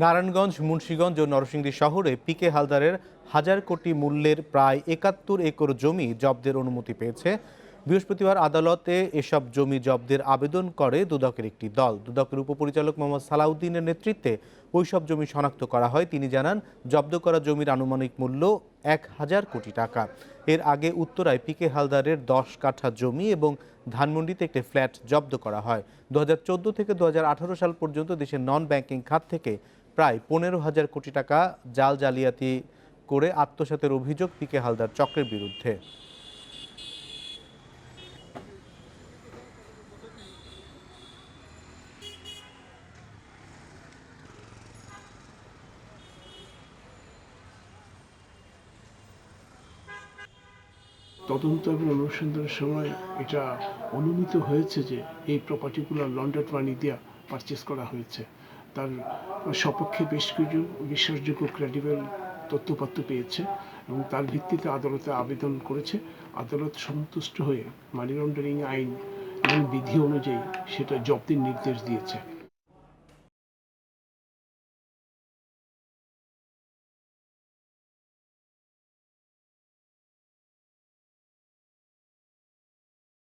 নারায়ণগঞ্জ, মুন্সিগঞ্জ ও নরসিংদী শহরে পিকে হালদারের ১,০০০ কোটি মূল্যের প্রায় ৭১ একর জমি জব্দের অনুমতি পেয়েছে। বৃহস্পতিবার আদালতে এসব জমি জব্দের আবেদন করে দুদকের একটি দল। দুদকের উপপরিচালক মোহাম্মদ সালাউদ্দিনের নেতৃত্বে ওইসব জমি শনাক্ত করা হয়। তিনি জানান, জব্দ করা জমির আনুমানিক মূল্য ১,০০০ কোটি টাকা। এর আগে উত্তরায় পিকে হালদারের ১০ কাঠা জমি এবং ধানমন্ডিতে একটি ফ্ল্যাট জব্দ করা হয়। ২০১৪ থেকে ২০১৮ সাল পর্যন্ত দেশের নন ব্যাংকিং খাত থেকে প্রায় ১৫,০০০ কোটি টাকা জালিয়াতি করে আত্মসাতের অভিযোগ পিকে হালদার চক্রের বিরুদ্ধে। তদন্ত এবং অনুসন্ধানের সময় এটা অনুমিত হয়েছে যে এই প্রপার্টিগুলো লন্ডার্ড মানি দিয়ে পারচেস করা হয়েছে। তার সপক্ষে বেশ কিছু বিশ্বাসযোগ্য ক্রেডিবল তথ্যপত্র পেয়েছে এবং তার ভিত্তিতে আদালতে আবেদন করেছে। আদালত সন্তুষ্ট হয়ে মানি লন্ডারিং আইন এবং বিধি অনুযায়ী সেটা জব্দের নির্দেশ দিয়েছে।